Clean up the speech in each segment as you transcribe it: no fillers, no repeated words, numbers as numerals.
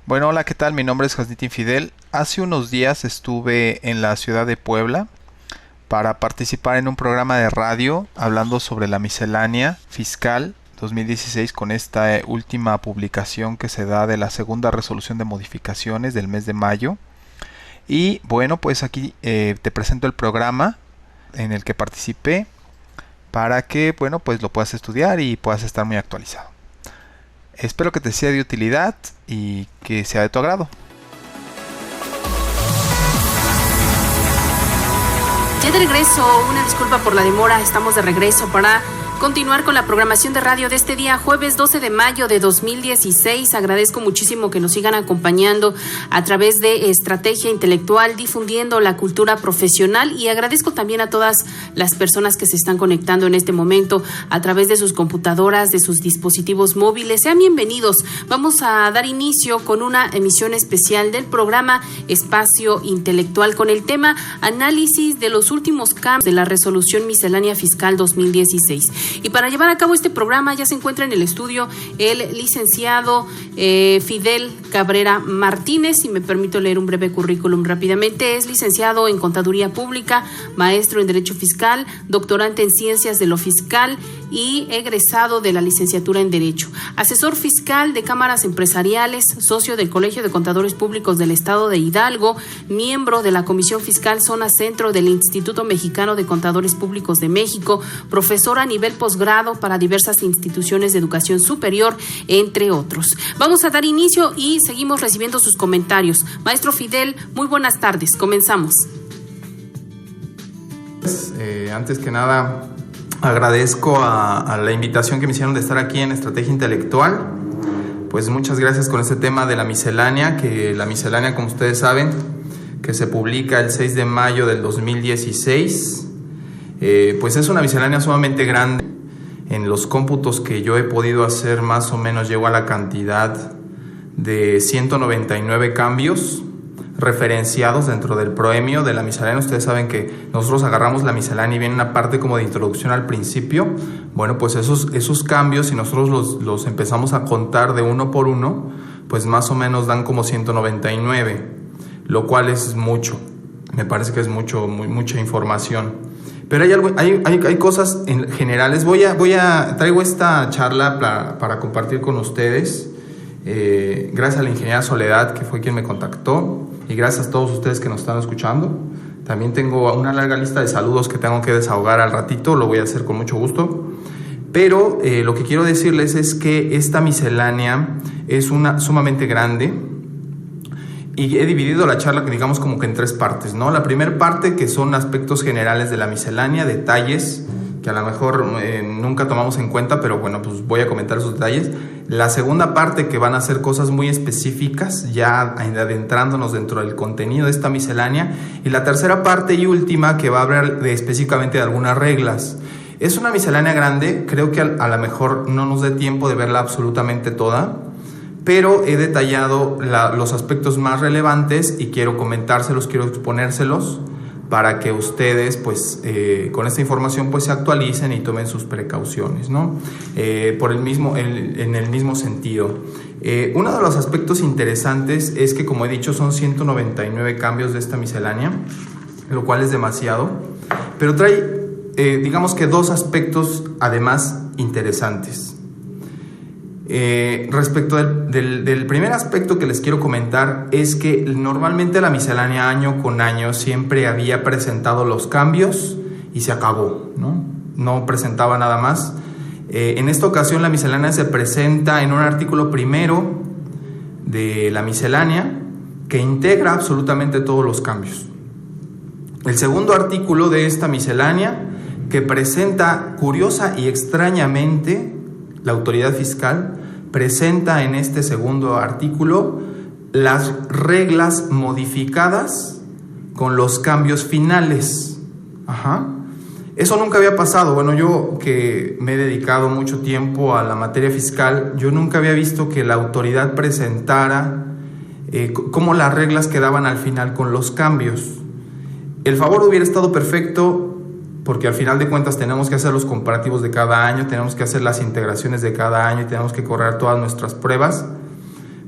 Bueno, hola, ¿qué tal? Mi nombre es Jasnitin Fidel. Hace unos días estuve en la ciudad de Puebla para participar en un programa de radio hablando sobre la miscelánea fiscal 2016 con esta última publicación que se da de la segunda resolución de modificaciones del mes de mayo. Y bueno, pues aquí te presento el programa en el que participé para que, bueno, pues lo puedas estudiar y puedas estar muy actualizado. Espero que te sea de utilidad y que sea de tu agrado. Ya de regreso, una disculpa por la demora, estamos de regreso para continuar con la programación de radio de este día, jueves 12 de mayo de 2016. Agradezco muchísimo que nos sigan acompañando a través de Estrategia Intelectual, difundiendo la cultura profesional, y agradezco también a todas las personas que se están conectando en este momento a través de sus computadoras, de sus dispositivos móviles. Sean bienvenidos. Vamos a dar inicio con una emisión especial del programa Espacio Intelectual con el tema Análisis de los últimos cambios de la Resolución Miscelánea Fiscal 2016. Y para llevar a cabo este programa ya se encuentra en el estudio el licenciado Fidel Cabrera Martínez. Si me permito leer un breve currículum rápidamente: es licenciado en Contaduría Pública, maestro en Derecho Fiscal, doctorante en Ciencias de lo Fiscal y egresado de la licenciatura en Derecho. Asesor fiscal de cámaras empresariales, socio del Colegio de Contadores Públicos del Estado de Hidalgo, miembro de la Comisión Fiscal Zona Centro del Instituto Mexicano de Contadores Públicos de México, profesor a nivel posgrado para diversas instituciones de educación superior, entre otros. Vamos a dar inicio y seguimos recibiendo sus comentarios. Maestro Fidel, muy buenas tardes. Comenzamos. Antes que nada, agradezco a la invitación que me hicieron de estar aquí en Estrategia Intelectual. Pues muchas gracias con este tema de la miscelánea, que la miscelánea, como ustedes saben, que se publica el 6 de mayo del 2016, pues es una miscelánea sumamente grande. En los cómputos que yo he podido hacer, más o menos llego a la cantidad de 199 cambios referenciados dentro del proemio de la miscelánea. Ustedes saben que nosotros agarramos la miscelánea y viene una parte como de introducción al principio. Bueno, pues esos cambios, si nosotros los empezamos a contar de uno por uno, pues más o menos dan como 199, lo cual es mucho. Me parece que es mucha información. Pero hay cosas en generales. Traigo esta charla para compartir con ustedes. Gracias a la ingeniera Soledad, que fue quien me contactó, y gracias a todos ustedes que nos están escuchando. También tengo una larga lista de saludos que tengo que desahogar al ratito, lo voy a hacer con mucho gusto. Pero lo que quiero decirles es que esta miscelánea es sumamente grande, y he dividido la charla, digamos, como que en tres partes, ¿no? La primera parte, que son aspectos generales de la miscelánea, detalles que a lo mejor nunca tomamos en cuenta, pero bueno, pues voy a comentar esos detalles. La segunda parte, que van a ser cosas muy específicas, ya adentrándonos dentro del contenido de esta miscelánea. Y la tercera parte y última, que va a hablar específicamente de algunas reglas. Es una miscelánea grande, creo que a lo mejor no nos dé tiempo de verla absolutamente toda, pero he detallado los aspectos más relevantes y quiero comentárselos, quiero exponérselos para que ustedes, pues, con esta información, pues, se actualicen y tomen sus precauciones, ¿no? En el mismo sentido. Uno de los aspectos interesantes es que, como he dicho, son 199 cambios de esta miscelánea, lo cual es demasiado, pero trae, digamos que dos aspectos, además, interesantes. Respecto del primer aspecto que les quiero comentar, es que normalmente la miscelánea año con año siempre había presentado los cambios y se acabó, no presentaba nada más. En esta ocasión la miscelánea se presenta en un artículo primero de la miscelánea que integra absolutamente todos los cambios. El segundo artículo de esta miscelánea, que presenta curiosa y extrañamente, la autoridad fiscal presenta en este segundo artículo las reglas modificadas con los cambios finales. Eso nunca había pasado. Bueno, yo que me he dedicado mucho tiempo a la materia fiscal, yo nunca había visto que la autoridad presentara cómo las reglas quedaban al final con los cambios. El favor hubiera estado perfecto, porque al final de cuentas tenemos que hacer los comparativos de cada año, tenemos que hacer las integraciones de cada año y tenemos que correr todas nuestras pruebas.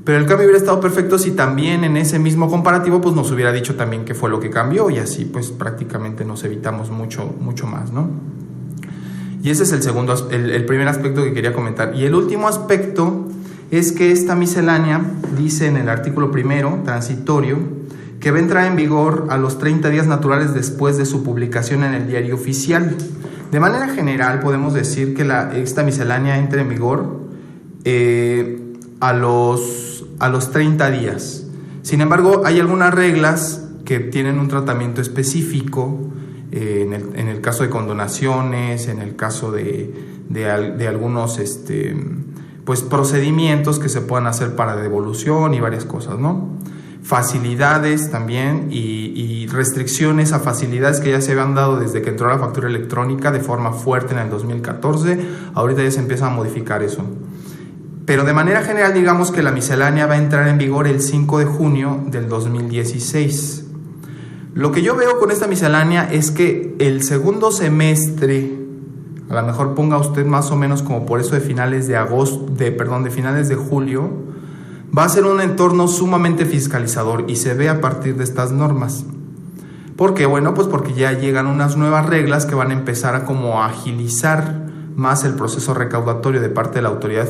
Pero el cambio hubiera estado perfecto si también en ese mismo comparativo pues nos hubiera dicho también qué fue lo que cambió, y así pues prácticamente nos evitamos mucho más, ¿no? Y ese es el primer aspecto que quería comentar. Y el último aspecto es que esta miscelánea dice en el artículo primero, transitorio, que va a entrar en vigor a los 30 días naturales después de su publicación en el diario oficial. De manera general podemos decir que esta miscelánea entra en vigor a los 30 días. Sin embargo, hay algunas reglas que tienen un tratamiento específico en el caso de condonaciones, en el caso de algunos pues procedimientos que se puedan hacer para devolución y varias cosas, ¿no? Facilidades también y restricciones a facilidades que ya se habían dado desde que entró la factura electrónica de forma fuerte en el 2014. Ahorita ya se empieza a modificar eso. Pero de manera general digamos que la miscelánea va a entrar en vigor el 5 de junio del 2016. Lo que yo veo con esta miscelánea es que el segundo semestre, a lo mejor ponga usted más o menos como por eso de finales de finales de julio, va a ser un entorno sumamente fiscalizador y se ve a partir de estas normas. ¿Por qué? Bueno, pues porque ya llegan unas nuevas reglas que van a empezar a como agilizar más el proceso recaudatorio de parte de la autoridad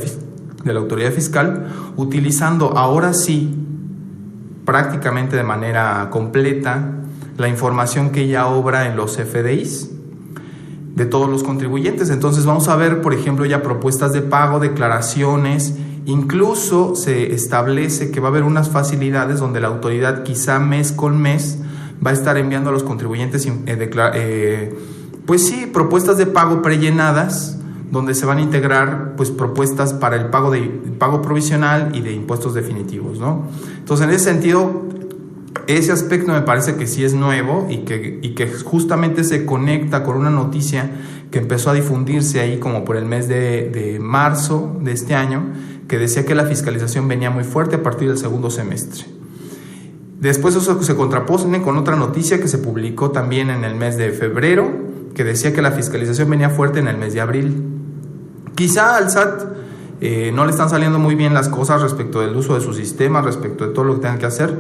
fiscal, utilizando ahora sí, prácticamente de manera completa, la información que ya obra en los FDIs de todos los contribuyentes. Entonces vamos a ver, por ejemplo, ya propuestas de pago, declaraciones, incluso se establece que va a haber unas facilidades donde la autoridad quizá mes con mes va a estar enviando a los contribuyentes pues sí, propuestas de pago prellenadas, donde se van a integrar pues propuestas para el pago provisional y de impuestos definitivos, ¿no? Entonces, en ese sentido, ese aspecto me parece que sí es nuevo y que justamente se conecta con una noticia que empezó a difundirse ahí como por el mes de marzo de este año, que decía que la fiscalización venía muy fuerte a partir del segundo semestre. Después eso se contrapone con otra noticia que se publicó también en el mes de febrero, que decía que la fiscalización venía fuerte en el mes de abril. Quizá al SAT no le están saliendo muy bien las cosas respecto del uso de su sistema, respecto de todo lo que tengan que hacer,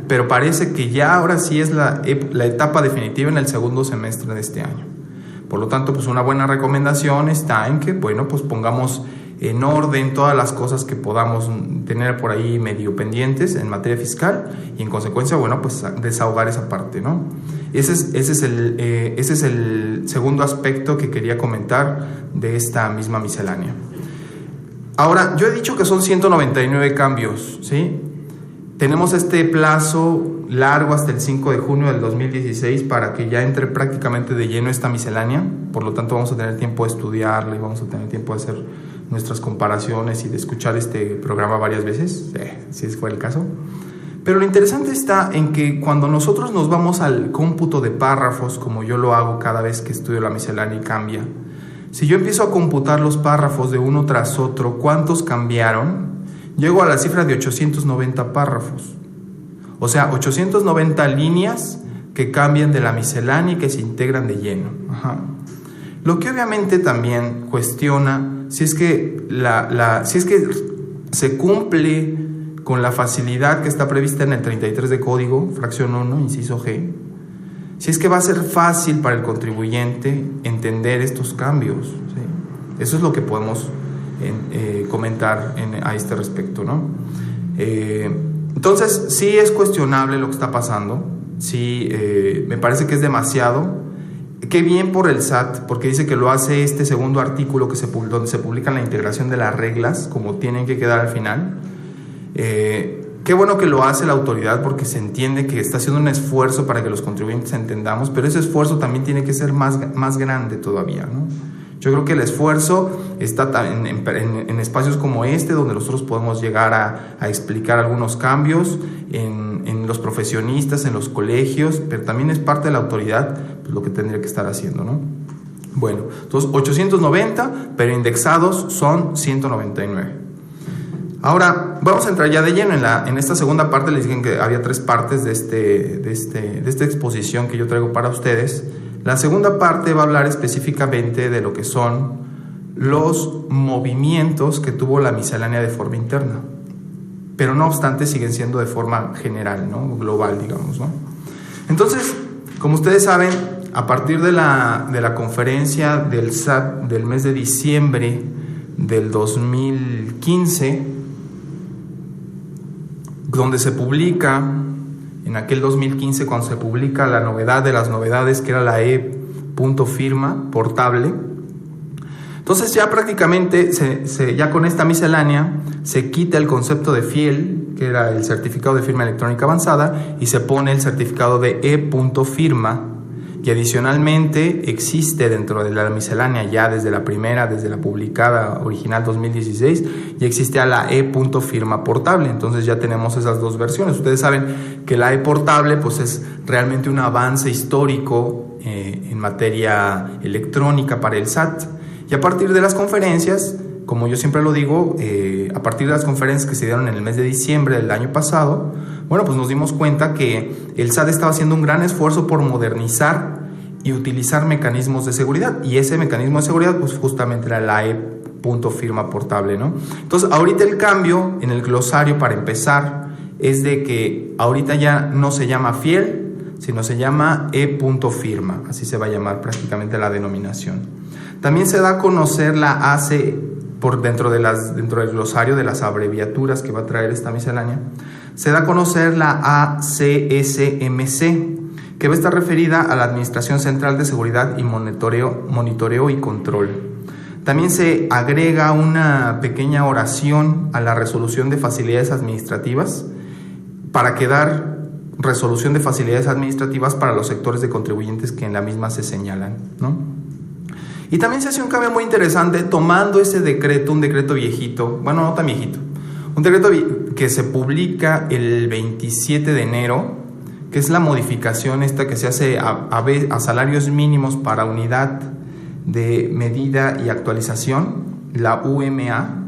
pero parece que ya ahora sí es la etapa definitiva en el segundo semestre de este año. Por lo tanto, pues una buena recomendación está en que, bueno, pues pongamos en orden todas las cosas que podamos tener por ahí medio pendientes en materia fiscal y en consecuencia, bueno, pues desahogar esa parte, ¿no? Ese es el segundo aspecto que quería comentar de esta misma miscelánea. Ahora, yo he dicho que son 199 cambios, ¿sí? Tenemos este plazo largo hasta el 5 de junio del 2016 para que ya entre prácticamente de lleno esta miscelánea. Por lo tanto, vamos a tener tiempo de estudiarla y vamos a tener tiempo de hacer nuestras comparaciones y de escuchar este programa varias veces, si ese fue el caso. Pero lo interesante está en que cuando nosotros nos vamos al cómputo de párrafos, como yo lo hago cada vez que estudio la miscelánea y cambia, si yo empiezo a computar los párrafos de uno tras otro, ¿cuántos cambiaron? Llego a la cifra de 890 párrafos. O sea, 890 líneas que cambian de la miscelánea y que se integran de lleno. Ajá. Lo que obviamente también cuestiona si es que se cumple con la facilidad que está prevista en el 33 de código, fracción 1, inciso G, si es que va a ser fácil para el contribuyente entender estos cambios, ¿sí? Eso es lo que podemos comentar a este respecto, ¿no? Entonces, sí es cuestionable lo que está pasando, sí, me parece que es demasiado. Qué bien por el SAT, porque dice que lo hace este segundo artículo donde se publica la integración de las reglas, como tienen que quedar al final. Qué bueno que lo hace la autoridad, porque se entiende que está haciendo un esfuerzo para que los contribuyentes entendamos, pero ese esfuerzo también tiene que ser más grande todavía, ¿no? Yo creo que el esfuerzo está en espacios como este, donde nosotros podemos llegar a explicar algunos cambios en los profesionistas, en los colegios, pero también es parte de la autoridad pues, lo que tendría que estar haciendo, ¿no? Bueno, entonces 890, pero indexados son 199. Ahora, vamos a entrar ya de lleno en esta segunda parte. Les dije que había 3 partes de esta exposición que yo traigo para ustedes. La segunda parte va a hablar específicamente de lo que son los movimientos que tuvo la miscelánea de forma interna. pero no obstante siguen siendo de forma general, ¿no? Global, digamos, ¿no? Entonces, como ustedes saben, a partir de la conferencia del SAT del mes de diciembre del 2015, donde se publica, en aquel 2015, cuando se publica la novedad de las novedades, que era la e.firma portable. Entonces ya prácticamente, ya con esta miscelánea, se quita el concepto de fiel, que era el certificado de firma electrónica avanzada, y se pone el certificado de e.firma, y adicionalmente existe dentro de la miscelánea ya desde la publicada original 2016, ya existe a la e.firma portable. Entonces ya tenemos esas dos versiones. Ustedes saben que la e-portable pues es realmente un avance histórico en materia electrónica para el SAT. Y a partir de las conferencias, como yo siempre lo digo, a partir de las conferencias que se dieron en el mes de diciembre del año pasado, bueno, pues nos dimos cuenta que el SAT estaba haciendo un gran esfuerzo por modernizar y utilizar mecanismos de seguridad. Y ese mecanismo de seguridad, pues justamente era la e.firma portable, ¿no? Entonces, ahorita el cambio en el glosario, para empezar, es de que ahorita ya no se llama fiel, sino se llama e.firma. Así se va a llamar prácticamente la denominación. También se da a conocer la AC por dentro del glosario de las abreviaturas que va a traer esta miscelánea. Se da a conocer la ACSMC, que va a estar referida a la Administración Central de Seguridad y Monitoreo y Control. También se agrega una pequeña oración a la resolución de facilidades administrativas para quedar resolución de facilidades administrativas para los sectores de contribuyentes que en la misma se señalan, ¿no? Y también se hace un cambio muy interesante tomando ese decreto, un decreto viejito, bueno, no tan viejito, un decreto que se publica el 27 de enero, que es la modificación esta que se hace a salarios mínimos para unidad de medida y actualización, la UMA,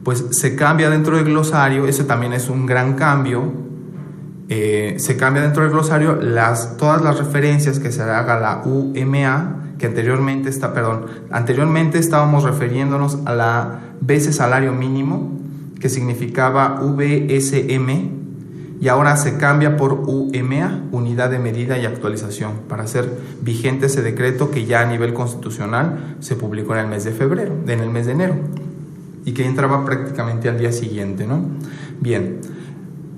pues se cambia dentro del glosario. Ese también es un gran cambio. Se cambia dentro del glosario todas las referencias que se haga a la UMA, que anteriormente estábamos refiriéndonos a la veces salario mínimo, que significaba VSM, y ahora se cambia por UMA, unidad de medida y actualización, para hacer vigente ese decreto que ya a nivel constitucional se publicó en el mes de enero, y que entraba prácticamente al día siguiente, ¿no? Bien,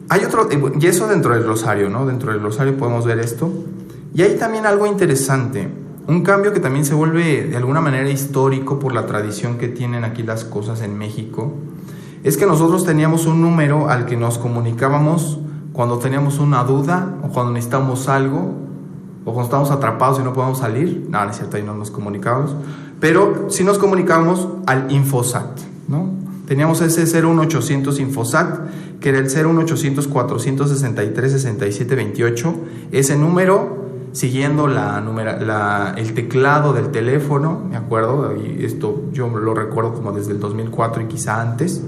hay otro, y eso dentro del glosario, ¿no? Dentro del glosario podemos ver esto, y hay también algo interesante, un cambio que también se vuelve de alguna manera histórico por la tradición que tienen aquí las cosas en México. Es que nosotros teníamos un número al que nos comunicábamos cuando teníamos una duda, o cuando necesitamos algo, o cuando estábamos atrapados y no podemos salir. No es cierto, ahí no nos comunicábamos, pero sí nos comunicábamos al Infosat, ¿no? Teníamos ese 01800 Infosat, que era el 01800 463 67 28. Ese número, siguiendo el teclado del teléfono, me acuerdo, y esto yo lo recuerdo como desde el 2004 y quizá antes.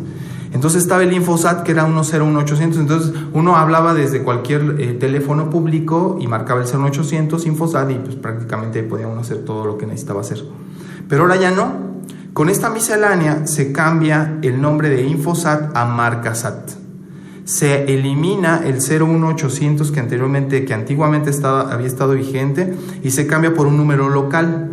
Entonces estaba el Infosat, que era 01800, entonces uno hablaba desde cualquier teléfono público y marcaba el 01800 Infosat, y pues prácticamente podía uno hacer todo lo que necesitaba hacer. Pero ahora ya no. Con esta miscelánea se cambia el nombre de Infosat a Marcasat. Se elimina el 01800 que antiguamente había estado vigente, y se cambia por un número local.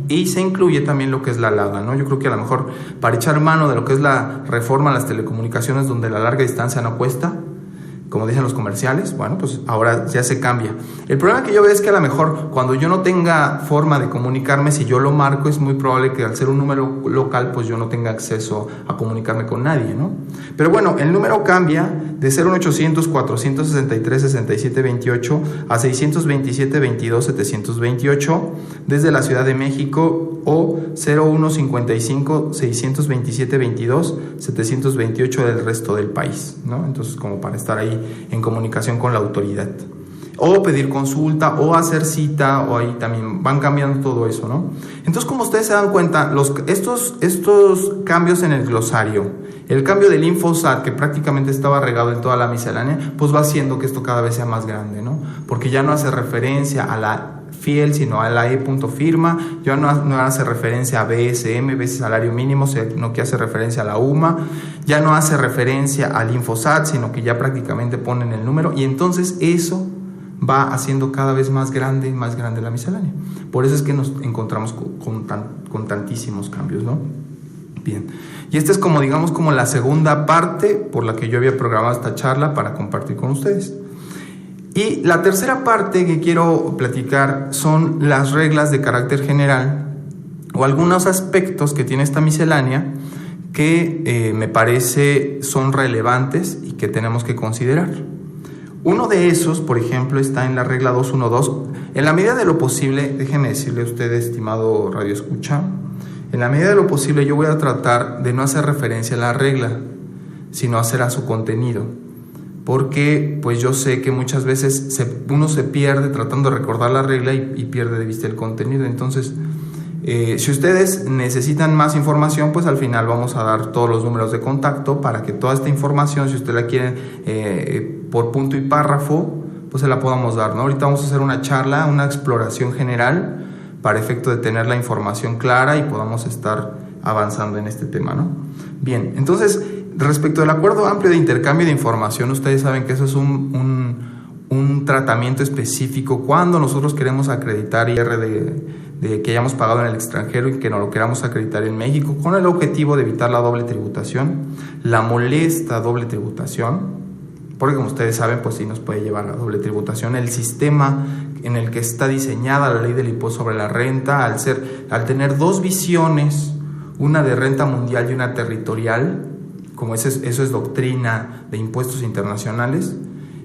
Y se incluye también lo que es la LADA, ¿no? Yo creo que a lo mejor para echar mano de lo que es la reforma a las telecomunicaciones, donde la larga distancia no cuesta, como dicen los comerciales, bueno, pues ahora ya se cambia. El problema que yo veo es que a lo mejor cuando yo no tenga forma de comunicarme, si yo lo marco, es muy probable que al ser un número local, pues yo no tenga acceso a comunicarme con nadie, ¿no? Pero bueno, el número cambia de 01800 463 67 28 a 627 22 728 desde la Ciudad de México, o 0155 627 22 728 del resto del país, ¿no? Entonces, como para estar ahí en comunicación con la autoridad, o pedir consulta, o hacer cita, o ahí también van cambiando todo eso, ¿no? Entonces, como ustedes se dan cuenta, estos cambios en el glosario, el cambio del Infosat, que prácticamente estaba regado en toda la miscelánea, pues va haciendo que esto cada vez sea más grande, ¿no? Porque ya no hace referencia a la fiel, sino a la E.firma. Ya no hace referencia a BSM, veces salario mínimo, sino que hace referencia a la UMA. Ya no hace referencia al Infosat, sino que ya prácticamente ponen el número. Y entonces eso va haciendo cada vez más grande la miscelánea. Por eso es que nos encontramos con tantísimos cambios, ¿no? Bien. Y esta es como, digamos, como la segunda parte por la que yo había programado esta charla para compartir con ustedes. Y la tercera parte que quiero platicar son las reglas de carácter general o algunos aspectos que tiene esta miscelánea que me parece son relevantes y que tenemos que considerar. Uno de esos, por ejemplo, está en la regla 212. En la medida de lo posible, déjeme decirle a usted, estimado radioescucha, en la medida de lo posible yo voy a tratar de no hacer referencia a la regla, sino hacer a su contenido. Porque pues yo sé que muchas veces uno se pierde tratando de recordar la regla y pierde de vista el contenido. Entonces, si ustedes necesitan más información, pues al final vamos a dar todos los números de contacto para que toda esta información, si usted la quiere por punto y párrafo, pues se la podamos dar, ¿no? Ahorita vamos a hacer una charla, una exploración general para efecto de tener la información clara y podamos estar avanzando en este tema, ¿no? Bien, entonces, respecto del acuerdo amplio de intercambio de información, ustedes saben que eso es un tratamiento específico cuando nosotros queremos acreditar IR de que hayamos pagado en el extranjero y que no lo queramos acreditar en México, con el objetivo de evitar la doble tributación, la molesta doble tributación, porque como ustedes saben, pues sí nos puede llevar a la doble tributación. El sistema en el que está diseñada la ley del impuesto sobre la renta, al tener dos visiones, una de renta mundial y una territorial, como eso es doctrina de impuestos internacionales,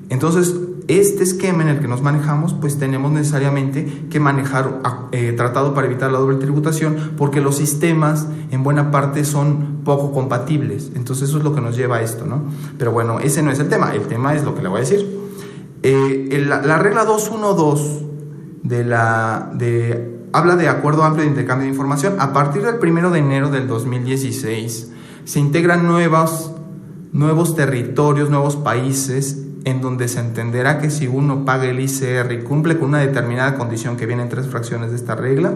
entonces este esquema en el que nos manejamos, pues tenemos necesariamente que manejar tratado para evitar la doble tributación, porque los sistemas en buena parte son poco compatibles. Entonces eso es lo que nos lleva a esto, ¿no? Pero bueno, ese no es el tema es lo que le voy a decir. La regla 212 habla de acuerdo amplio de intercambio de información. A partir del 1 de enero del 2016 se integran nuevos territorios, nuevos países, en donde se entenderá que si uno paga el ICR y cumple con una determinada condición que viene en 3 fracciones de esta regla,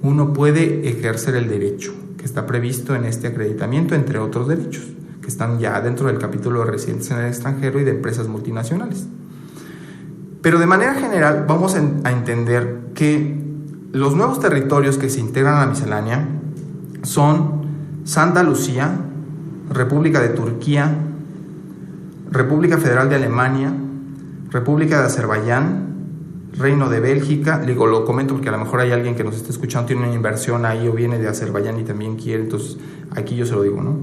uno puede ejercer el derecho que está previsto en este acreditamiento, entre otros derechos que están ya dentro del capítulo de residentes en el extranjero y de empresas multinacionales. Pero de manera general vamos a entender que los nuevos territorios que se integran a la miscelánea son Santa Lucía, República de Turquía, República Federal de Alemania, República de Azerbaiyán, Reino de Bélgica. Lo comento porque a lo mejor hay alguien que nos está escuchando, tiene una inversión ahí o viene de Azerbaiyán y también quiere, entonces aquí yo se lo digo, ¿no?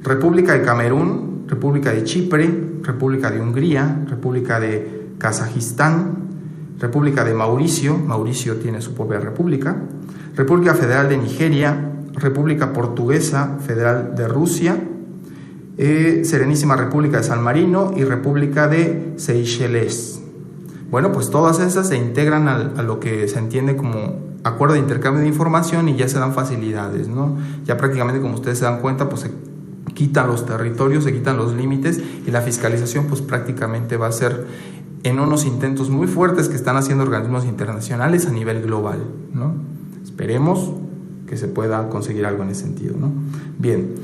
República de Camerún, República de Chipre, República de Hungría, República de Kazajistán, República de Mauricio tiene su propia república, República Federal de Nigeria, República Portuguesa Federal de Rusia, Serenísima República de San Marino y República de Seychelles. Bueno, pues todas esas se integran a lo que se entiende como acuerdo de intercambio de información y ya se dan facilidades, ¿no? Ya prácticamente, como ustedes se dan cuenta, pues se quitan los territorios, se quitan los límites y la fiscalización pues prácticamente va a ser en unos intentos muy fuertes que están haciendo organismos internacionales a nivel global, ¿no? Esperemos que se pueda conseguir algo en ese sentido, ¿no? Bien.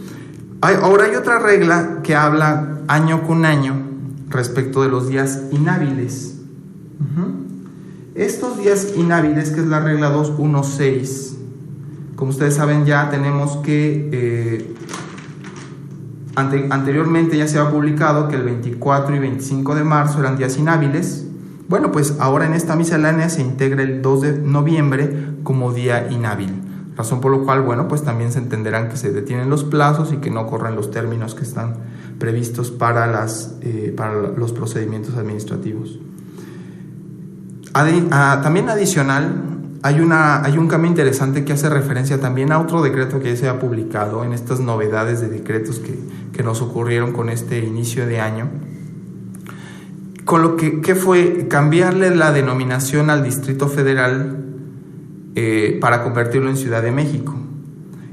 Ahora hay otra regla que habla año con año respecto de los días inhábiles. Estos días inhábiles, que es la regla 216, como ustedes saben, ya tenemos que anteriormente ya se había publicado que el 24 y 25 de marzo eran días inhábiles. Bueno, pues ahora en esta miscelánea se integra el 2 de noviembre como día inhábil. Razón por lo cual, bueno, pues también se entenderán que se detienen los plazos y que no corren los términos que están previstos para los procedimientos administrativos. También adicional, hay un cambio interesante que hace referencia también a otro decreto que ya se ha publicado en estas novedades de decretos que nos ocurrieron con este inicio de año, con lo que fue cambiarle la denominación al Distrito Federal para convertirlo en Ciudad de México.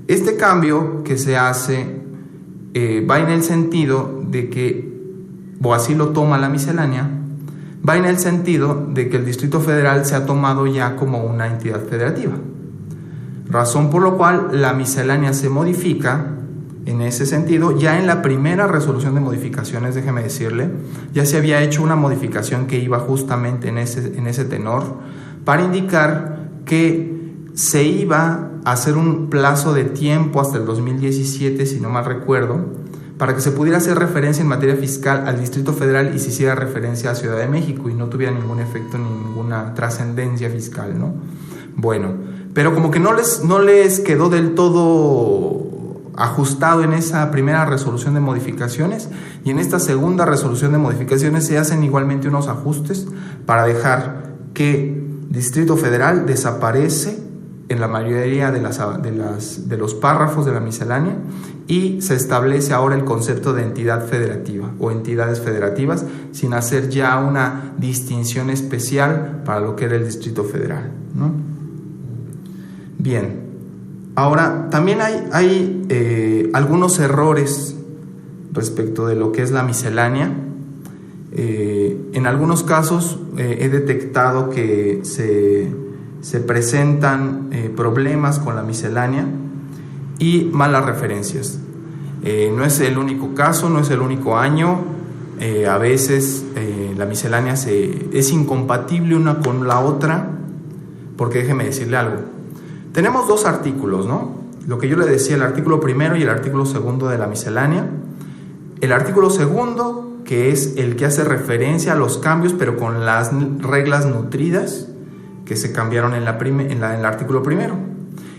Este cambio que se hace va en el sentido de que, o así lo toma la miscelánea, va en el sentido de que el Distrito Federal se ha tomado ya como una entidad federativa, razón por la cual la miscelánea se modifica en ese sentido. Ya en la primera resolución de modificaciones, déjeme decirle, ya se había hecho una modificación que iba justamente en ese tenor, para indicar que se iba a hacer un plazo de tiempo hasta el 2017, si no mal recuerdo, para que se pudiera hacer referencia en materia fiscal al Distrito Federal y se hiciera referencia a Ciudad de México y no tuviera ningún efecto ni ninguna trascendencia fiscal, ¿no? Bueno, pero como que no les quedó del todo ajustado en esa primera resolución de modificaciones, y en esta segunda resolución de modificaciones se hacen igualmente unos ajustes para dejar que Distrito Federal desaparece en la mayoría de los párrafos de la miscelánea, y se establece ahora el concepto de entidad federativa o entidades federativas, sin hacer ya una distinción especial para lo que era el Distrito Federal, ¿no? Bien, ahora también hay algunos errores respecto de lo que es la miscelánea. En algunos casos he detectado que se presentan problemas con la miscelánea y malas referencias. No es el único caso, no es el único año. A veces la miscelánea es incompatible una con la otra, porque déjeme decirle algo. Tenemos dos artículos, ¿no? Lo que yo le decía, el artículo primero y el artículo segundo de la miscelánea. El artículo segundo, que es el que hace referencia a los cambios, pero con las reglas nutridas que se cambiaron en el artículo primero.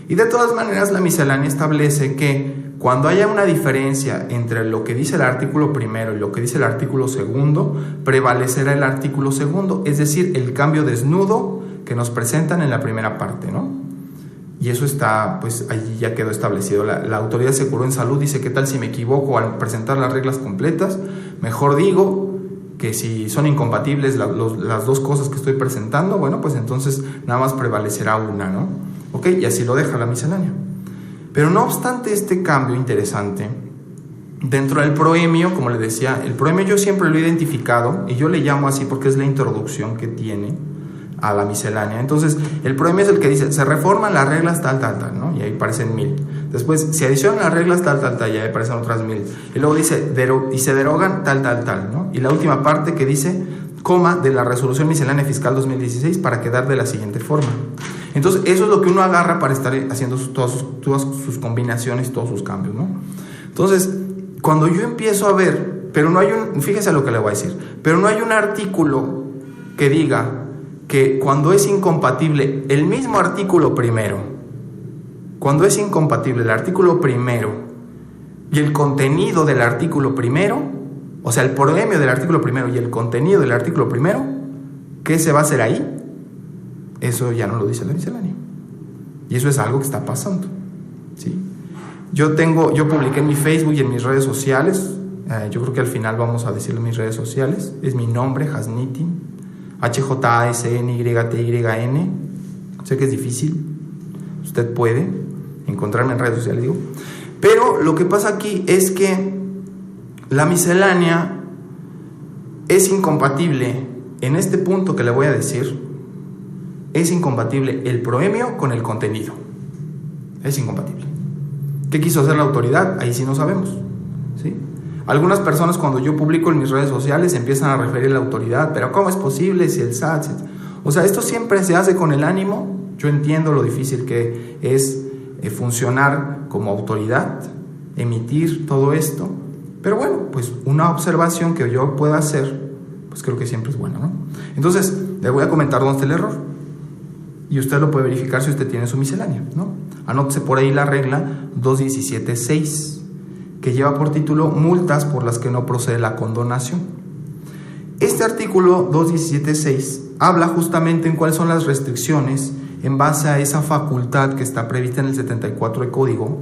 Y de todas maneras, la miscelánea establece que cuando haya una diferencia entre lo que dice el artículo primero y lo que dice el artículo segundo, prevalecerá el artículo segundo, es decir, el cambio desnudo que nos presentan en la primera parte, ¿no? Y eso está, pues allí ya quedó establecido. La autoridad se curó en salud, dice: ¿qué tal si me equivoco al presentar las reglas completas? Mejor digo que si son incompatibles las dos cosas que estoy presentando, bueno, pues entonces nada más prevalecerá una, ¿no? Ok, y así lo deja la miscelánea. Pero no obstante este cambio interesante, dentro del proemio, como les decía, el proemio yo siempre lo he identificado, y yo le llamo así porque es la introducción que tiene a la miscelánea. Entonces, el proemio es el que dice: se reforman las reglas tal, ¿no? Y ahí aparecen 1000. Después, se adicionan las reglas tal, y ahí aparecen otras 1000. Y luego dice, y se derogan tal, ¿no? Y la última parte que dice, coma, de la resolución miscelánea fiscal 2016 para quedar de la siguiente forma. Entonces, eso es lo que uno agarra para estar haciendo todas sus combinaciones, todos sus cambios, ¿no? Entonces, cuando yo empiezo a ver, pero no hay fíjese lo que le voy a decir, pero no hay un artículo que diga que cuando es incompatible el mismo artículo primero, cuando es incompatible el artículo primero y el contenido del artículo primero, o sea, el proemio del artículo primero y el contenido del artículo primero, ¿qué se va a hacer ahí? Eso ya no lo dice la miscelánea. Y eso es algo que está pasando, ¿sí? Yo publiqué en mi Facebook y en mis redes sociales, yo creo que al final vamos a decirlo en mis redes sociales, es mi nombre, Hasnitin, HJASNYTYN. Sé que es difícil, usted puede encontrarme en redes sociales, digo. Pero lo que pasa aquí es que la miscelánea es incompatible. En este punto que le voy a decir, es incompatible el proemio con el contenido. Es incompatible. ¿Qué quiso hacer la autoridad? Ahí sí no sabemos, ¿sí? Algunas personas, cuando yo publico en mis redes sociales, empiezan a referir a la autoridad, pero ¿cómo es posible si el SAT? O sea, esto siempre se hace con el ánimo. Yo entiendo lo difícil que es funcionar como autoridad, emitir todo esto, pero bueno, pues una observación que yo pueda hacer, pues creo que siempre es buena, ¿no? Entonces, le voy a comentar dónde está el error, y usted lo puede verificar si usted tiene su miscelánea, ¿no? Anótese por ahí la regla 217.6, que lleva por título multas por las que no procede la condonación. Este artículo 217.6 habla justamente en cuáles son las restricciones en base a esa facultad que está prevista en el 74 de Código.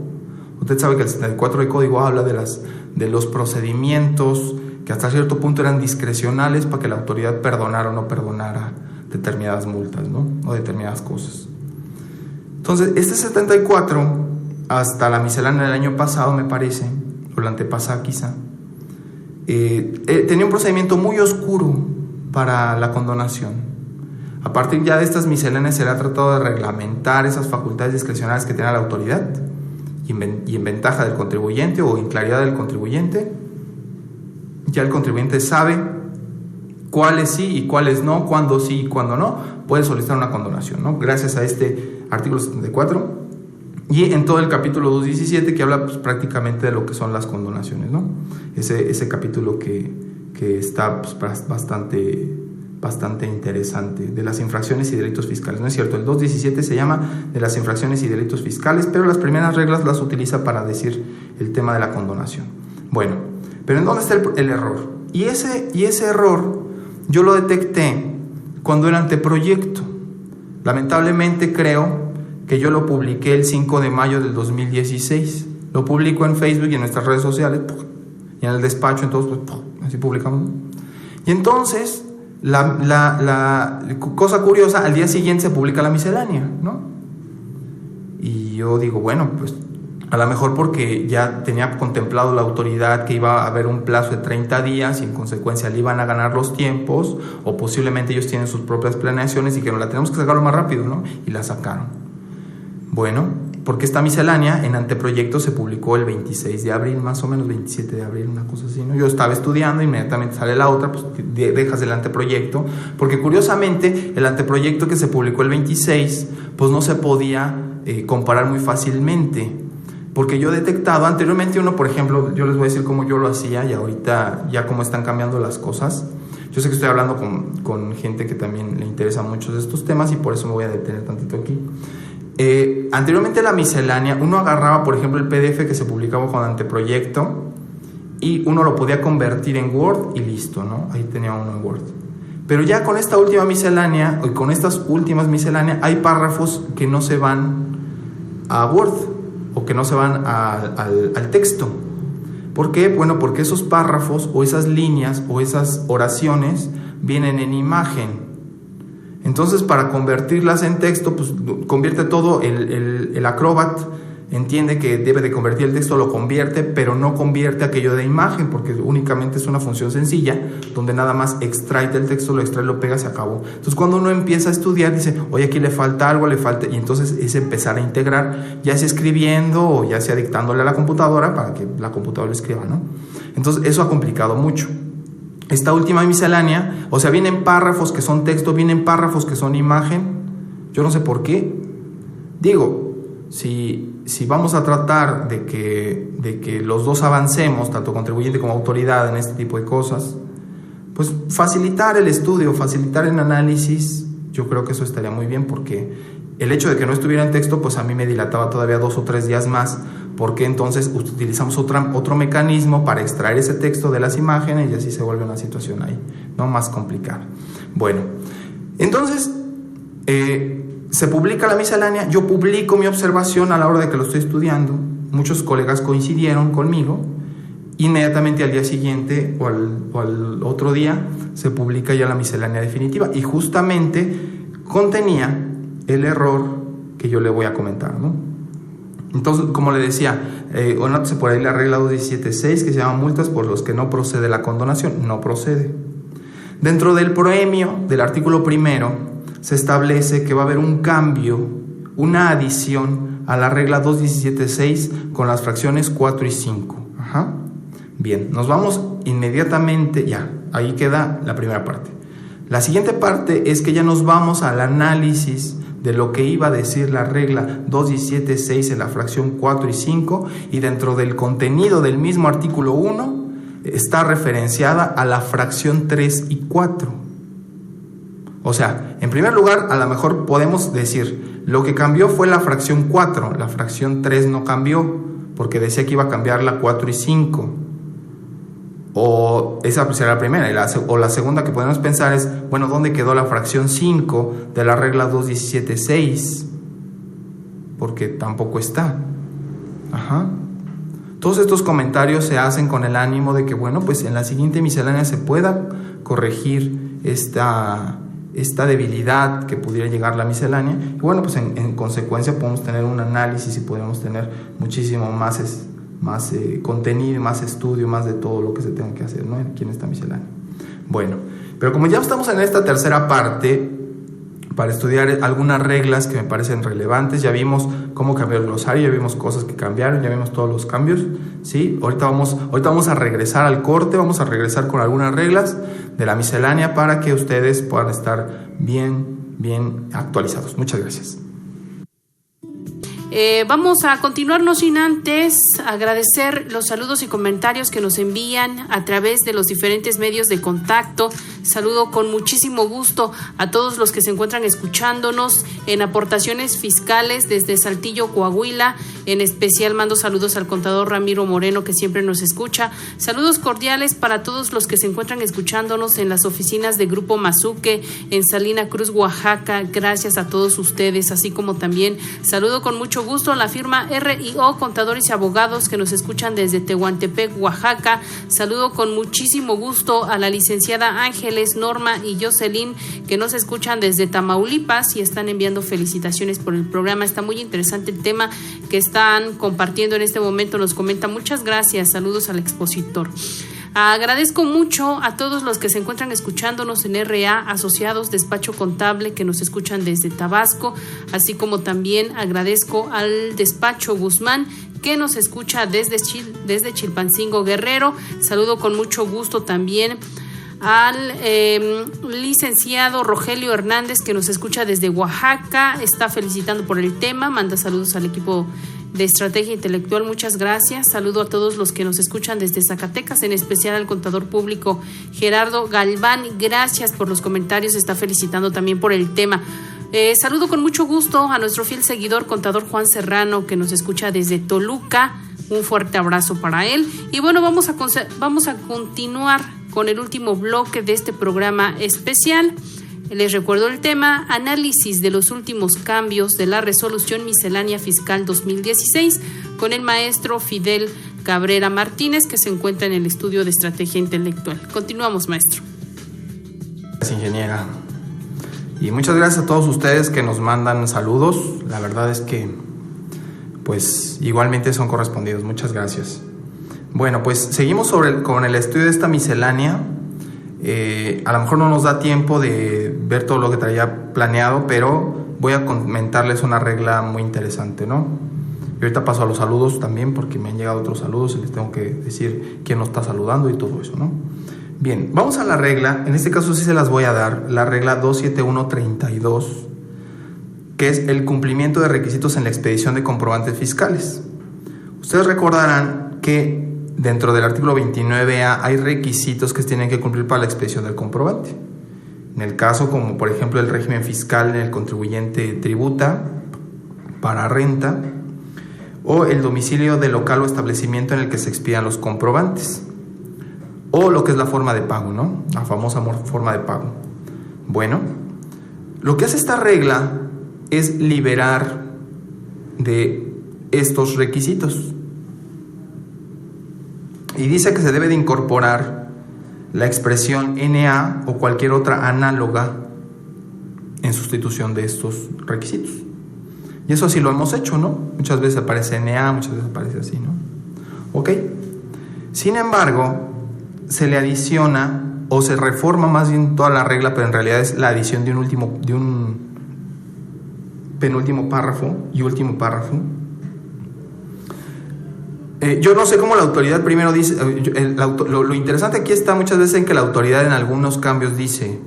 Usted sabe que el 74 de Código habla de los procedimientos que hasta cierto punto eran discrecionales para que la autoridad perdonara o no perdonara determinadas multas, ¿no? O determinadas cosas. Entonces, este 74, hasta la miscelánea del año pasado, me parece, o la antepasada quizá, tenía un procedimiento muy oscuro, para la condonación. A partir ya de estas misceláneas será tratado de reglamentar esas facultades discrecionales que tenga la autoridad y en ventaja del contribuyente o en claridad del contribuyente. Ya el contribuyente sabe cuáles sí y cuáles no, cuándo sí y cuándo no, puede solicitar una condonación, ¿no? Gracias a este artículo 74 y en todo el capítulo 217 que habla pues, prácticamente de lo que son las condonaciones, ¿no? Ese capítulo que está pues, bastante interesante, de las infracciones y delitos fiscales, ¿no es cierto? El 217 se llama de las infracciones y delitos fiscales, pero las primeras reglas las utiliza para decir el tema de la condonación. Bueno, pero ¿en dónde está el error? Y ese error yo lo detecté cuando el anteproyecto. Lamentablemente creo que yo lo publiqué el 5 de mayo del 2016. Lo publico en Facebook y en nuestras redes sociales y en el despacho, entonces pues, así publicamos. Y entonces, la cosa curiosa, al día siguiente se publica la miscelánea, ¿no? Y yo digo, bueno, pues a lo mejor porque ya tenía contemplado la autoridad que iba a haber un plazo de 30 días y en consecuencia le iban a ganar los tiempos, o posiblemente ellos tienen sus propias planeaciones y que no la tenemos que sacar lo más rápido, ¿no? Y la sacaron. Bueno, porque esta miscelánea en anteproyecto se publicó el 26 de abril, más o menos 27 de abril, una cosa así, ¿no? Yo estaba estudiando, inmediatamente sale la otra, pues dejas el anteproyecto, porque curiosamente el anteproyecto que se publicó el 26, pues no se podía comparar muy fácilmente. Porque yo he detectado, anteriormente uno, por ejemplo, yo les voy a decir cómo yo lo hacía y ahorita ya cómo están cambiando las cosas. Yo sé que estoy hablando con gente que también le interesa mucho de estos temas y por eso me voy a detener tantito aquí. Anteriormente la miscelánea, uno agarraba, por ejemplo, el PDF que se publicaba con anteproyecto y uno lo podía convertir en Word y listo, ¿no? Ahí tenía uno en Word. Pero ya con esta última miscelánea, o con estas últimas misceláneas, hay párrafos que no se van a Word o que no se van al texto. ¿Por qué? Bueno, porque esos párrafos o esas líneas o esas oraciones vienen en imagen. Entonces, para convertirlas en texto, pues convierte todo, el Acrobat entiende que debe de convertir el texto, lo convierte, pero no convierte aquello de imagen, porque únicamente es una función sencilla, donde nada más extrae el texto, lo extrae, lo pega, se acabó. Entonces, cuando uno empieza a estudiar, dice, oye, aquí le falta algo, y entonces es empezar a integrar, ya sea escribiendo o ya sea dictándole a la computadora para que la computadora escriba, ¿no? Entonces, eso ha complicado mucho. Esta última miscelánea, o sea, vienen párrafos que son texto, vienen párrafos que son imagen, yo no sé por qué. Digo, si vamos a tratar de que los dos avancemos, tanto contribuyente como autoridad, en este tipo de cosas, pues facilitar el estudio, facilitar el análisis, yo creo que eso estaría muy bien, porque el hecho de que no estuviera en texto, pues a mí me dilataba todavía 2 o 3 días más, porque entonces utilizamos otro mecanismo para extraer ese texto de las imágenes y así se vuelve una situación ahí, ¿no? Más complicada. Bueno, entonces se publica la miscelánea, yo publico mi observación a la hora de que lo estoy estudiando, muchos colegas coincidieron conmigo, inmediatamente al día siguiente o al otro día se publica ya la miscelánea definitiva y justamente contenía el error que yo le voy a comentar, ¿no? Entonces, como le decía, anótese por ahí la regla 217.6 que se llama multas por los que no procede la condonación. No procede. Dentro del proemio del artículo primero se establece que va a haber un cambio, una adición a la regla 217.6 con las fracciones 4 y 5. Ajá. Bien, nos vamos inmediatamente, ya, ahí queda la primera parte. La siguiente parte es que ya nos vamos al análisis de lo que iba a decir la regla 217.6 en la fracción 4 y 5, y dentro del contenido del mismo artículo 1 está referenciada a la fracción 3 y 4. O sea, en primer lugar, a lo mejor podemos decir, lo que cambió fue la fracción 4, la fracción 3 no cambió, porque decía que iba a cambiar la 4 y 5. O esa será la primera, o la segunda que podemos pensar es, bueno, ¿dónde quedó la fracción 5 de la regla 217.6? Porque tampoco está. Ajá. Todos estos comentarios se hacen con el ánimo de que, bueno, pues en la siguiente miscelánea se pueda corregir esta debilidad que pudiera llegar la miscelánea. Y bueno, pues en consecuencia podemos tener un análisis y podemos tener muchísimo más contenido, más estudio, más de todo lo que se tenga que hacer, ¿no? Aquí en esta miscelánea. Bueno, Pero como ya estamos en esta tercera parte, para estudiar algunas reglas que me parecen relevantes, ya vimos cómo cambió el glosario, ya vimos cosas que cambiaron, ya vimos todos los cambios, ¿sí? Ahorita vamos a regresar al corte, vamos a regresar con algunas reglas de la miscelánea para que ustedes puedan estar bien actualizados. Muchas gracias. Vamos a continuar, no sin antes agradecer los saludos y comentarios que nos envían a través de los diferentes medios de contacto. Saludo con muchísimo gusto a todos los que se encuentran escuchándonos en aportaciones fiscales desde Saltillo, Coahuila. En especial mando saludos al contador Ramiro Moreno, que siempre nos escucha. Saludos cordiales para todos los que se encuentran escuchándonos en las oficinas de Grupo Mazuque en Salina Cruz, Oaxaca. Gracias a todos ustedes, así como también saludo con mucho gusto a la firma RIO Contadores y Abogados que nos escuchan desde Tehuantepec, Oaxaca. Saludo con muchísimo gusto a la licenciada Ángeles, Norma y Jocelyn que nos escuchan desde Tamaulipas y están enviando felicitaciones por el programa. Está muy interesante el tema que están compartiendo en este momento. Nos comenta, muchas gracias, saludos al expositor. Agradezco mucho a todos los que se encuentran escuchándonos en RA Asociados Despacho Contable que nos escuchan desde Tabasco, así como también agradezco al Despacho Guzmán que nos escucha desde Chilpancingo, Guerrero. Saludo con mucho gusto también al licenciado Rogelio Hernández que nos escucha desde Oaxaca, está felicitando por el tema, manda saludos al equipo de Estrategia Intelectual, muchas gracias. Saludo a todos los que nos escuchan desde Zacatecas, en especial al contador público Gerardo Galván, gracias por los comentarios, está felicitando también por el tema. Saludo con mucho gusto a nuestro fiel seguidor contador Juan Serrano que nos escucha desde Toluca, un fuerte abrazo para él. Y bueno, vamos a continuar con el último bloque de este programa especial. Les recuerdo el tema, análisis de los últimos cambios de la Resolución Miscelánea Fiscal 2016 con el maestro Fidel Cabrera Martínez, que se encuentra en el estudio de Estrategia Intelectual. Continuamos, maestro. Gracias, ingeniera. Y muchas gracias a todos ustedes que nos mandan saludos. La verdad es que, pues, igualmente son correspondidos. Muchas gracias. Bueno, pues seguimos con el estudio de esta miscelánea. A lo mejor no nos da tiempo de ver todo lo que traía planeado, pero voy a comentarles una regla muy interesante, ¿no? Y ahorita paso a los saludos también porque me han llegado otros saludos y les tengo que decir quién nos está saludando y todo eso, ¿no? Bien, vamos a la regla, en este caso sí se las voy a dar, la regla 27132, que es el cumplimiento de requisitos en la expedición de comprobantes fiscales. Ustedes recordarán que dentro del artículo 29A hay requisitos que se tienen que cumplir para la expedición del comprobante. En el caso, como por ejemplo el régimen fiscal en el contribuyente tributa para renta, o el domicilio del local o establecimiento en el que se expidan los comprobantes, o lo que es la forma de pago, ¿no? La famosa forma de pago. Bueno, lo que hace esta regla es liberar de estos requisitos. Y dice que se debe de incorporar la expresión NA o cualquier otra análoga en sustitución de estos requisitos. Y eso sí lo hemos hecho, ¿no? Muchas veces aparece NA, muchas veces aparece así, ¿no? ¿Ok? Sin embargo, se le adiciona o se reforma más bien toda la regla, pero en realidad es la adición de un penúltimo párrafo y último párrafo. Yo no sé cómo la autoridad primero dice, lo interesante aquí está muchas veces en que la autoridad en algunos cambios dice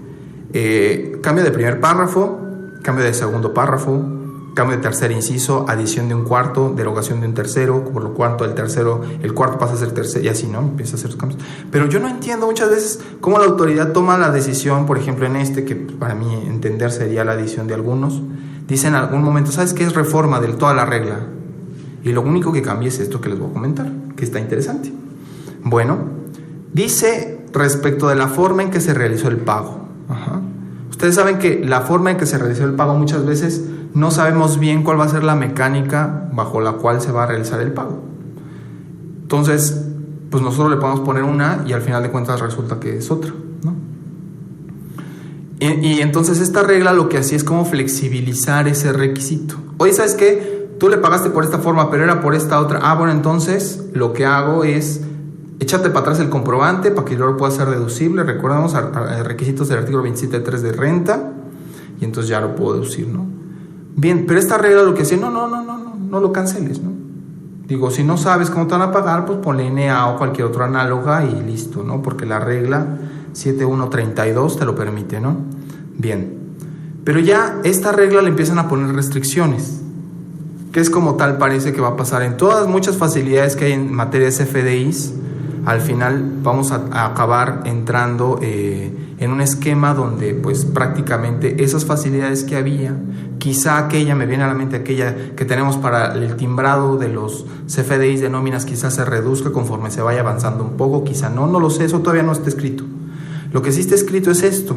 cambio de primer párrafo, cambio de segundo párrafo, cambio de tercer inciso, adición de un cuarto, derogación de un tercero, por lo cuanto el cuarto pasa a ser tercero y así, ¿no? Empieza a hacer los cambios. Pero yo no entiendo muchas veces cómo la autoridad toma la decisión, por ejemplo en este, que para mí entender sería la adición de algunos, dice en algún momento, ¿sabes qué? Es reforma de toda la regla. Y lo único que cambia es esto que les voy a comentar, que está interesante. Bueno, dice respecto de la forma en que se realizó el pago. Ajá. Ustedes saben que la forma en que se realizó el pago muchas veces no sabemos bien cuál va a ser la mecánica bajo la cual se va a realizar el pago. Entonces, pues nosotros le podemos poner una y al final de cuentas resulta que es otra, ¿no? Y entonces esta regla lo que hacía es como flexibilizar ese requisito. Oye, ¿sabes qué? Tú le pagaste por esta forma, pero era por esta otra. Bueno, entonces lo que hago es échate para atrás el comprobante para que luego pueda ser deducible. Recordemos requisitos del artículo 27.3 de renta, y entonces ya lo puedo deducir, ¿no? Bien, pero esta regla lo que hace, no lo canceles, ¿no? Digo, si no sabes cómo te van a pagar, pues ponle NA o cualquier otra análoga y listo, ¿no? Porque la regla 7132 te lo permite, ¿no? Bien, pero ya esta regla le empiezan a poner restricciones, que es como tal parece que va a pasar en todas muchas facilidades que hay en materia de CFDIs. Al final vamos a acabar entrando en un esquema donde pues prácticamente esas facilidades que había, quizá aquella, me viene a la mente aquella que tenemos para el timbrado de los CFDIs de nóminas, quizás se reduzca conforme se vaya avanzando un poco, quizá no lo sé, eso todavía no está escrito. Lo que sí está escrito es esto,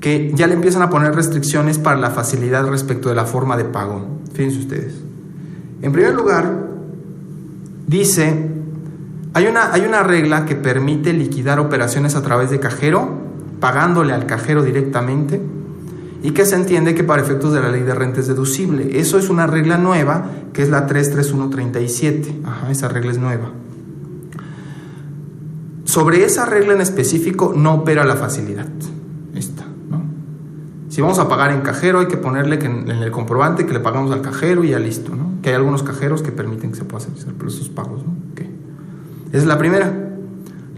que ya le empiezan a poner restricciones para la facilidad respecto de la forma de pago. Fíjense ustedes. En primer lugar, dice, hay una regla que permite liquidar operaciones a través de cajero, pagándole al cajero directamente, y que se entiende que para efectos de la ley de renta es deducible. Eso es una regla nueva, que es la 33137. Esa regla es nueva. Sobre esa regla en específico no opera la facilidad. Esta, ¿no? Si vamos a pagar en cajero, hay que ponerle que en el comprobante que le pagamos al cajero y ya listo, ¿no? Que hay algunos cajeros que permiten que se pueda hacer esos pagos, ¿no? Okay. Esa es la primera.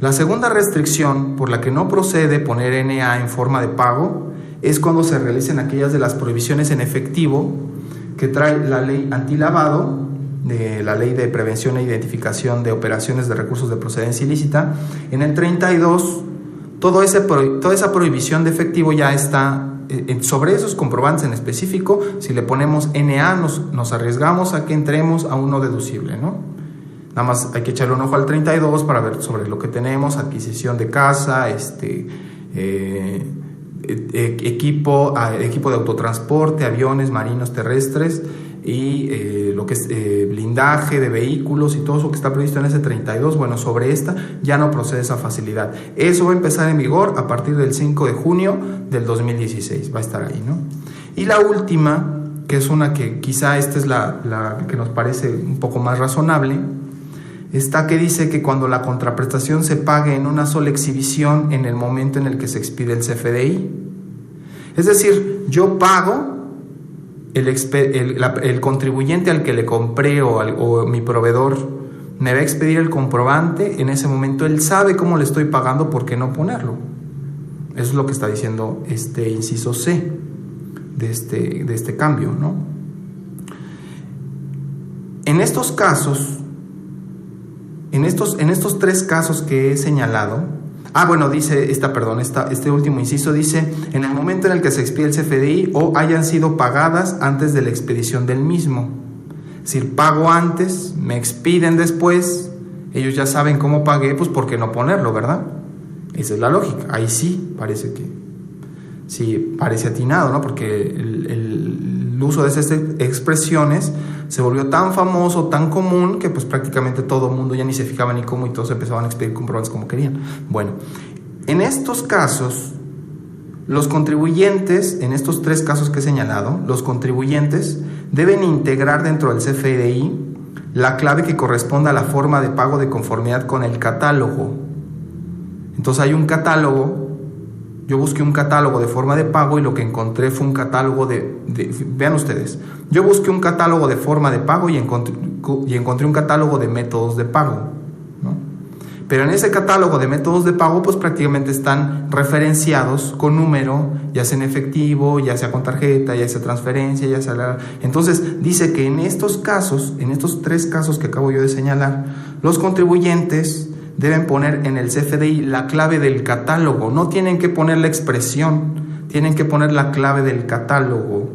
La segunda restricción por la que no procede poner NA en forma de pago es cuando se realicen aquellas de las prohibiciones en efectivo que trae la ley antilavado, de la ley de prevención e identificación de operaciones de recursos de procedencia ilícita. En el 32, toda esa prohibición de efectivo ya está sobre esos comprobantes en específico. Si le ponemos NA nos arriesgamos a que entremos a uno deducible, ¿no? Nada más hay que echarle un ojo al 32 para ver sobre lo que tenemos: adquisición de casa, equipo de autotransporte, aviones, marinos, terrestres, y lo que es blindaje de vehículos y todo eso que está previsto en ese 32. Bueno, sobre esta ya no procede esa facilidad. Eso va a empezar en vigor a partir del 5 de junio del 2016. Va a estar ahí, ¿no? Y la última, que es una que quizá esta es la que nos parece un poco más razonable, está que dice que cuando la contraprestación se pague en una sola exhibición en el momento en el que se expide el CFDI. Es decir, yo pago, el contribuyente al que le compré o mi proveedor me va a expedir el comprobante, en ese momento él sabe cómo le estoy pagando, ¿por qué no ponerlo? Eso es lo que está diciendo este inciso C de este cambio, ¿no? En estos casos, en estos tres casos que he señalado, dice este último inciso dice: en el momento en el que se expide el CFDI o hayan sido pagadas antes de la expedición del mismo. Es decir, pago antes, me expiden después, ellos ya saben cómo pagué, pues ¿por qué no ponerlo, verdad? Esa es la lógica. Ahí sí parece atinado, ¿no? Porque el uso de esas expresiones se volvió tan famoso, tan común, que pues prácticamente todo el mundo ya ni se fijaba ni cómo, y todos empezaban a expedir comprobantes como querían. Bueno, en estos casos, los contribuyentes, en estos tres casos que he señalado, los contribuyentes deben integrar dentro del CFDI la clave que corresponda a la forma de pago de conformidad con el catálogo. Entonces hay un catálogo. Yo busqué un catálogo de forma de pago y lo que encontré fue un catálogo vean ustedes, yo busqué un catálogo de forma de pago y encontré un catálogo de métodos de pago, ¿no? Pero en ese catálogo de métodos de pago pues prácticamente están referenciados con número, ya sea en efectivo, ya sea con tarjeta, ya sea transferencia, ya sea Entonces dice que en estos casos, en estos tres casos que acabo yo de señalar, los contribuyentes deben poner en el CFDI la clave del catálogo. No tienen que poner la expresión, tienen que poner la clave del catálogo,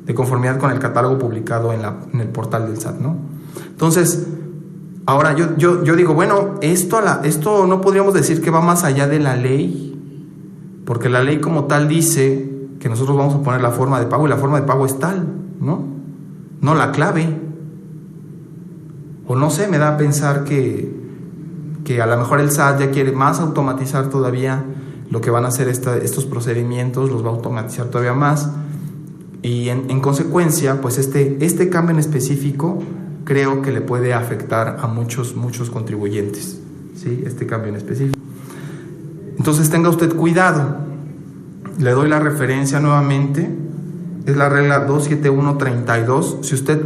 de conformidad con el catálogo publicado en el portal del SAT, ¿no? Entonces, ahora yo digo, bueno, esto no podríamos decir que va más allá de la ley, porque la ley como tal dice que nosotros vamos a poner la forma de pago y la forma de pago es tal, ¿no? No la clave. O no sé, me da a pensar que a lo mejor el SAT ya quiere más automatizar todavía lo que van a hacer estos procedimientos, los va a automatizar todavía más. Y en consecuencia, pues este cambio en específico creo que le puede afectar a muchos contribuyentes, ¿sí? Este cambio en específico. Entonces tenga usted cuidado. Le doy la referencia nuevamente. Es la regla 27132. Si usted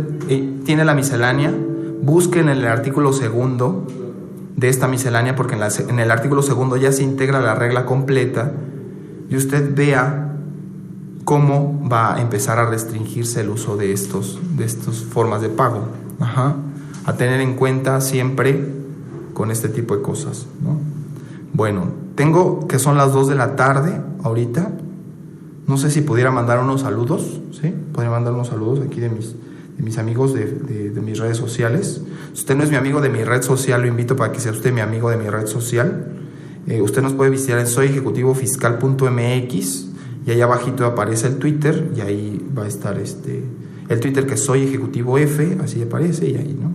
tiene la miscelánea, busque en el artículo segundo de esta miscelánea, porque en el artículo segundo ya se integra la regla completa, y usted vea cómo va a empezar a restringirse el uso de estas formas de pago. A tener en cuenta siempre con este tipo de cosas, ¿no? Bueno, tengo que son las 2 de la tarde ahorita. No sé si pudiera mandar unos saludos, ¿sí? Podría mandar unos saludos aquí de mis amigos de mis redes sociales. Si usted no es mi amigo de mi red social, lo invito para que sea usted mi amigo de mi red social. Usted nos puede visitar en soyejecutivofiscal.mx y ahí abajito aparece el Twitter, y ahí va a estar el Twitter, que es Soy Ejecutivo F, así aparece, y ahí, ¿no?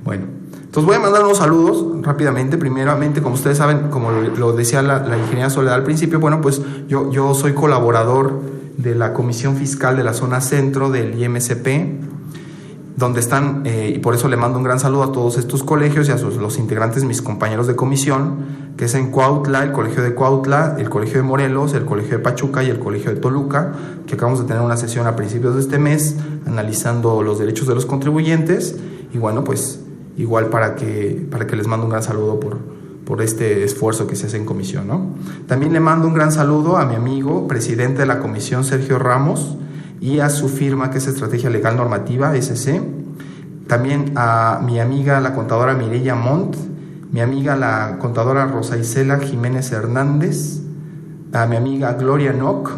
Bueno, entonces voy a mandar unos saludos rápidamente. Primeramente, como ustedes saben, como lo decía la ingeniera Soledad al principio, bueno, pues yo soy colaborador de la Comisión Fiscal de la Zona Centro del IMCP, donde están, y por eso le mando un gran saludo a todos estos colegios y a los integrantes, mis compañeros de comisión, que es en Cuautla, el Colegio de Cuautla, el Colegio de Morelos, el Colegio de Pachuca y el Colegio de Toluca, que acabamos de tener una sesión a principios de este mes analizando los derechos de los contribuyentes. Y bueno, pues igual para que les mando un gran saludo por este esfuerzo que se hace en comisión, ¿no? También le mando un gran saludo a mi amigo, presidente de la comisión, Sergio Ramos, y a su firma, que es Estrategia Legal Normativa, SC. También a mi amiga, la contadora Mireya Montt, mi amiga, la contadora Rosa Isela Jiménez Hernández, a mi amiga Gloria Nock,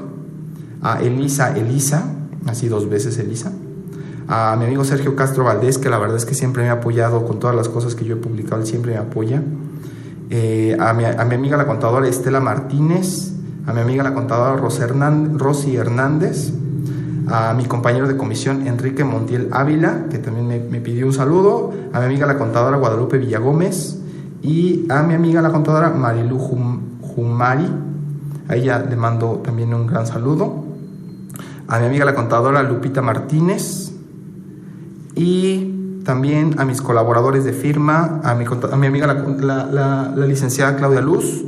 a Elisa, así 2 veces Elisa, a mi amigo Sergio Castro Valdés, que la verdad es que siempre me ha apoyado con todas las cosas que yo he publicado, él siempre me apoya, a mi amiga, la contadora Estela Martínez, a mi amiga, la contadora Rosy Hernández, a mi compañero de comisión Enrique Montiel Ávila, que también me pidió un saludo, a mi amiga, la contadora Guadalupe Villagómez, y a mi amiga, la contadora Marilu Jumari. A ella le mando también un gran saludo. A mi amiga, la contadora Lupita Martínez, y también a mis colaboradores de firma, a mi amiga, la licenciada Claudia Luz,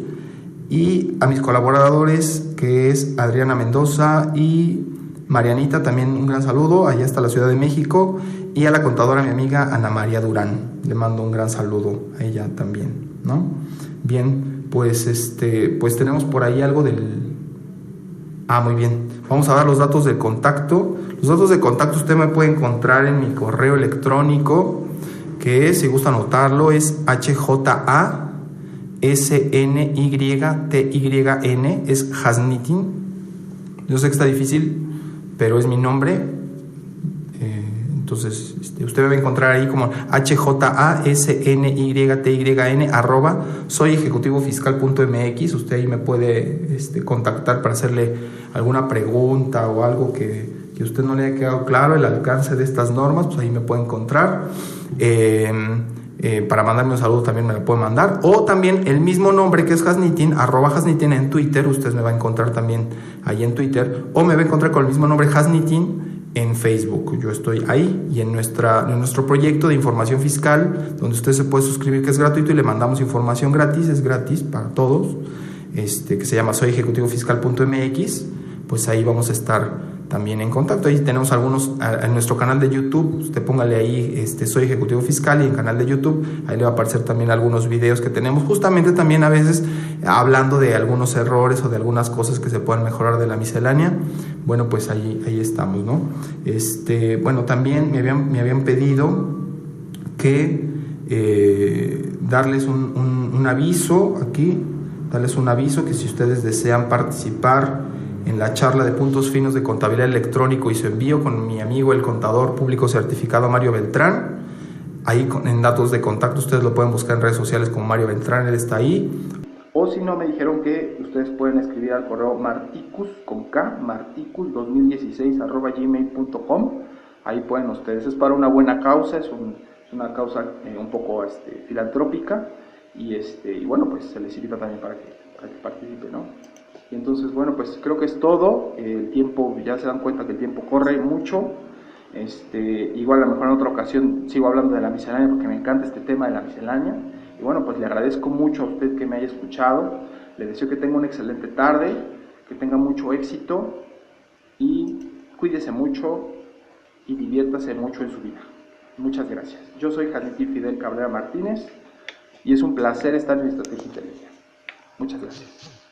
y a mis colaboradores, que es Adriana Mendoza y Marianita, también un gran saludo, allá hasta la Ciudad de México, y a la contadora, mi amiga Ana María Durán, le mando un gran saludo a ella también, ¿no? Bien, pues tenemos por ahí algo muy bien, vamos a dar los datos de contacto. Los datos de contacto usted me puede encontrar en mi correo electrónico, que es, si gusta anotarlo, es HJASNYTYN, es Hasnitin. Yo sé que está difícil, pero es mi nombre. Entonces usted me va a encontrar ahí como HJASNYTYN @soyejecutivofiscal.mx. Usted ahí me puede contactar para hacerle alguna pregunta o algo que usted no le haya quedado claro el alcance de estas normas, pues ahí me puede encontrar. Para mandarme un saludo también me lo puede mandar, o también el mismo nombre, que es Hasnitin, @Hasnitin en Twitter. Usted me va a encontrar también ahí en Twitter, o me va a encontrar con el mismo nombre, Hasnitin, en Facebook. Yo estoy ahí, y en nuestro proyecto de información fiscal, donde usted se puede suscribir, que es gratuito, y le mandamos información gratis, es gratis para todos, que se llama soyejecutivofiscal.mx. Pues ahí vamos a estar también en contacto. Ahí tenemos algunos en nuestro canal de YouTube. Usted póngale ahí Soy Ejecutivo Fiscal, y en canal de YouTube ahí le va a aparecer también algunos videos que tenemos, justamente también a veces hablando de algunos errores o de algunas cosas que se puedan mejorar de la miscelánea. Bueno, pues ahí estamos, ¿no? Bueno, también me habían pedido que darles un aviso aquí, que si ustedes desean participar en la charla de puntos finos de contabilidad electrónico y su envío con mi amigo, el contador público certificado Mario Beltrán, ahí en datos de contacto ustedes lo pueden buscar en redes sociales como Mario Beltrán, él está ahí. O si no, me dijeron que ustedes pueden escribir al correo marticus2016@gmail.com. Ahí pueden ustedes, es para una buena causa, es una causa un poco filantrópica, y bueno, pues se les invita también para que participe, ¿no? Y entonces, bueno, pues creo que es todo. El tiempo, ya se dan cuenta que el tiempo corre mucho, Igual a lo mejor en otra ocasión sigo hablando de la miscelánea porque me encanta este tema de la miscelánea. Y bueno, pues le agradezco mucho a usted que me haya escuchado. Le deseo que tenga una excelente tarde, que tenga mucho éxito y cuídese mucho y diviértase mucho en su vida. Muchas gracias. Yo soy Janitín Fidel Cabrera Martínez y es un placer estar en Estrategia Inteligente. Muchas gracias.